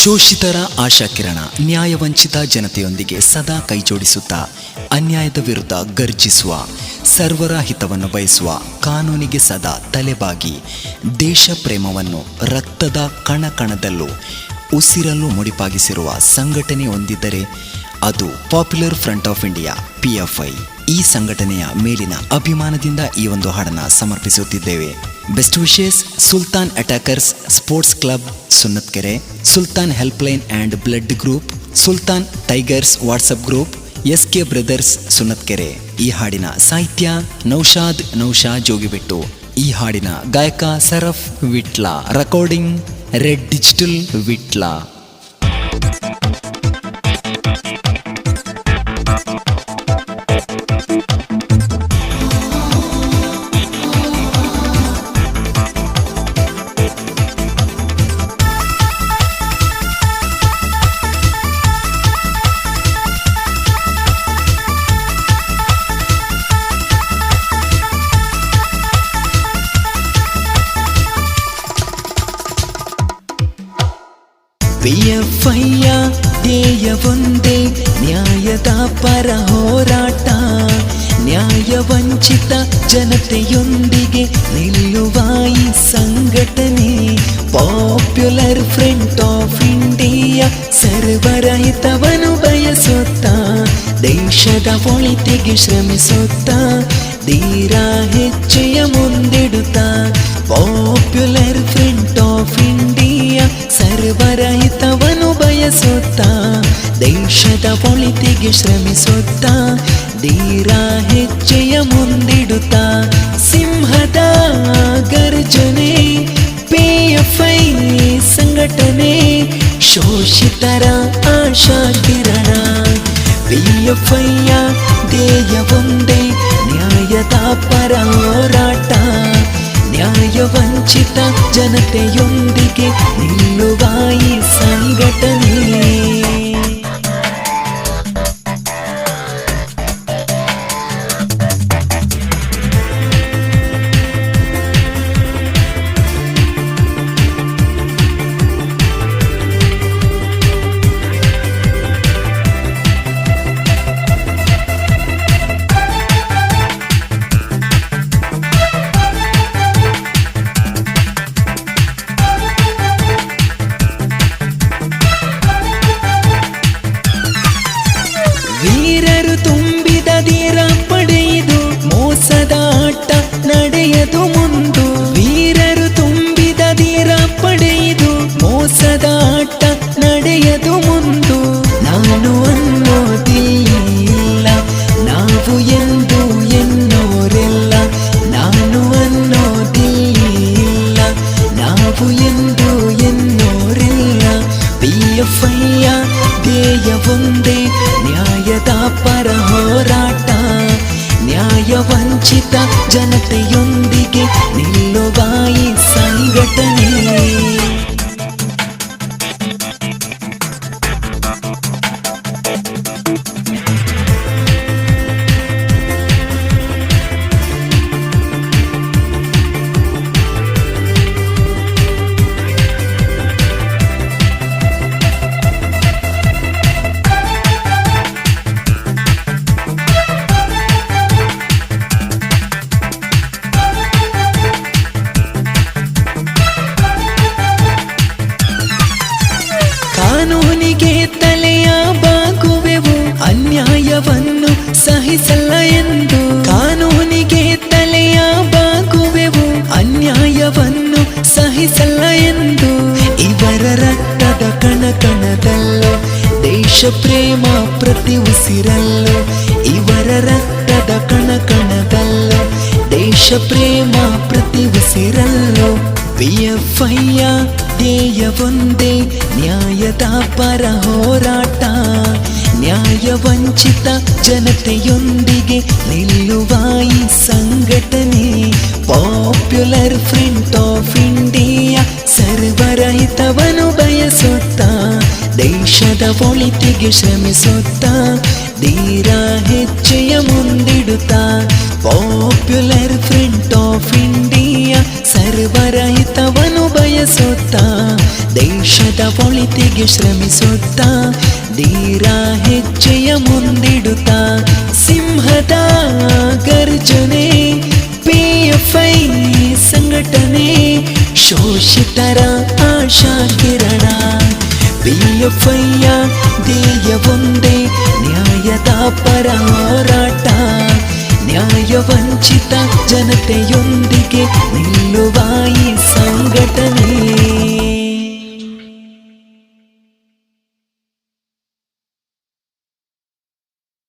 ಶೋಷಿತರ ಆಶಾಕಿರಣ, ನ್ಯಾಯವಂಚಿತ ಜನತೆಯೊಂದಿಗೆ ಸದಾ ಕೈಜೋಡಿಸುತ್ತಾ ಅನ್ಯಾಯದ ವಿರುದ್ಧ ಗರ್ಜಿಸುವ, ಸರ್ವರ ಹಿತವನ್ನು ಬಯಸುವ, ಕಾನೂನಿಗೆ ಸದಾ ತಲೆಬಾಗಿ ದೇಶ ಪ್ರೇಮವನ್ನು ರಕ್ತದ ಕಣಕಣದಲ್ಲೂ ಉಸಿರಲ್ಲೂ ಮುಡಿಪಾಗಿಸಿರುವ ಸಂಘಟನೆ ಹೊಂದಿದ್ದರೆ ಅದು popular front of India PFI. ಈ ಸಂಘಟನೆಯ ಮೇಲಿನ ಅಭಿಮಾನದಿಂದ ಈ ಒಂದು ಹಾಡನ್ನು ಸಮರ್ಪಿಸುತ್ತಿದ್ದೇವೆ. Best wishes Sultan attackers sports club Sunnathkere, Sultan helpline and blood group, Sultan tigers WhatsApp group, SK brothers Sunnathkere. ಈ ಹಾಡಿನ ಸಾಹಿತ್ಯ ನೌಶಾ ಜೋಗಿಬೆಟ್ಟು. ಈ ಹಾಡಿನ ಗಾಯಕ Saraf Vitla. Recording red digital Vitla. PFIಯ ಧ್ಯೇಯ ಒಂದೇ, ನ್ಯಾಯದ ಪರ ಹೋರಾಟ. ನ್ಯಾಯ ವಂಚಿತ ಜನತೆಯೊಂದಿಗೆ ನಿಲ್ಲುವ ಈ ಸಂಘಟನೆ ಪಾಪ್ಯುಲರ್ ಫ್ರಂಟ್ ಆಫ್ ಇಂಡಿಯಾ. ಸರ್ವರ ಹಿತವನ್ನು ಬಯಸುತ್ತಾ ದೇಶದ ಒಳಿತಿಗೆ ಶ್ರಮಿಸುತ್ತಾ ಧೀರ ಹೆಜ್ಜೆಯ ಮುಂದಿಡುತ್ತಾ ಪಾಪ್ಯುಲರ್ ಫ್ರಂಟ್ ಆಫ್ ಇಂಡಿಯಾ. ಸರ್ವರ ಹಿತವನ್ನು ಬಯಸುತ್ತಾ ದೇಶದ ಒಳಿತಿಗೆ ಶ್ರಮಿಸುತ್ತಾ ಧೀರ ಹೆಜ್ಜೆಯ ಮುಂದಿಡುತ್ತಾ ಸಿಂಹದ ಗರ್ಜನೆ PFI ಸಂಘಟನೆ, ಶೋಷಿತರ ಆಶಾಕಿರಣ. PFIಯ ಧ್ಯೇಯ ಒಂದೇ, ನ್ಯಾಯದ ಪರ ಹೋರಾಟ. ನ್ಯಾಯ ವಂಚಿತ ಜನತೆಯೊಂದಿಗೆ ನಿಲ್ಲುವ ಈ ಸಂಘಟನೆ. ವೀರರು ತುಂಬಿದ ಧೀರ ಪಡೆಯುವುದು ಮೋಸದ ಆಟ ನಡೆಯದು ಮುಂದು. ವೀರರು ತುಂಬಿದ ಧೀರ ಪಡೆಯುವುದು ಮೋಸದ ಆಟ ನಡೆಯದು ಮುಂದು. ನಾನು ಅನ್ನೋದಿಲ್ಲ, ನಾವು ಎಂದು ಎನ್ನೋರೆಲ್ಲ. ನಾನು ಅನ್ನೋದಿಲ್ಲ, ನಾವು ಎಂದು ಎನ್ನೋರೆಲ್ಲ. PFIಯ ಧ್ಯೇಯ ಒಂದೇ, ನ್ಯಾಯದ ಪರ ಹೋರಾಟ. ನ್ಯಾಯ ವಂಚಿತ ಜನತೆಯೊಂದಿಗೆ ನಿಲ್ಲುವ ಈ ಸಂಘಟನೆ. ಕಾನೂನಿಗೆ ತಲೆಯ ಬಾಗುವೆವು, ಅನ್ಯಾಯವನ್ನು ಸಹಿಸಲ್ಲ ಎಂದು. ಕಾನೂನಿಗೆ ತಲೆಯ ಬಾಗುವೆವು, ಅನ್ಯಾಯವನ್ನು ಸಹಿಸಲ್ಲ ಎಂದು. ಇವರ ರಕ್ತದ ಕಣಕಣದಲ್ಲೂ ದೇಶ ಪ್ರೇಮ ಪ್ರತಿ ಉಸಿರಲ್ಲೂ. ಇವರ ರಕ್ತದ ಕಣಕಣದಲ್ಲೂ ದೇಶ ಪ್ರೇಮ ಪ್ರತಿ ಉಸಿರಲ್ಲೂ. PFIಯ ಧ್ಯೇಯ ಒಂದೇ, ನ್ಯಾಯದ ಪರ ಹೋರಾಟ. ನ್ಯಾಯ ವಂಚಿತ ಜನತೆಯೊಂದಿಗೆ ನಿಲ್ಲುವ ಈ ಸಂಘಟನೆ ಪಾಪ್ಯುಲರ್ ಫ್ರಂಟ್ ಆಫ್ ಇಂಡಿಯಾ. ಸರ್ವರ ಹಿತವನ್ನು ಬಯಸುತ್ತಾ ದೇಶದ ಒಳಿತಿಗೆ ಶ್ರಮಿಸುತ್ತಾ ಧೀರ ಹೆಜ್ಜೆಯ ಮುಂದಿಡುತ್ತಾ ಪಾಪ್ಯುಲರ್ ಫ್ರಂಟ್ ಆಫ್ ಇಂಡಿಯಾ. ಸರ್ವರ ಹಿತವನ್ನು ಬಯಸುತ್ತಾ ದೇಶದ ಒಳಿತಿಗೆ ಶ್ರಮಿಸುತ್ತಾ ಧೀರ ಹೆಜ್ಜೆಯ ಮುಂದಿಡುತ್ತಾ ಸಿಂಹದ ಗರ್ಜನೆ PFI ಸಂಘಟನೆ ಶೋಷಿತರ ಆಶಾ ಕಿರಣ PFIಯ ಧ್ಯೇಯ ಒಂದೇ ನ್ಯಾಯದ ಪರ ಹೋರಾಟ ನ್ಯಾಯ ವಂಚಿತ ಜನತೆಯೊಂದಿಗೆ ನಿಲ್ಲುವ ಈ ಸಂಘಟನೆ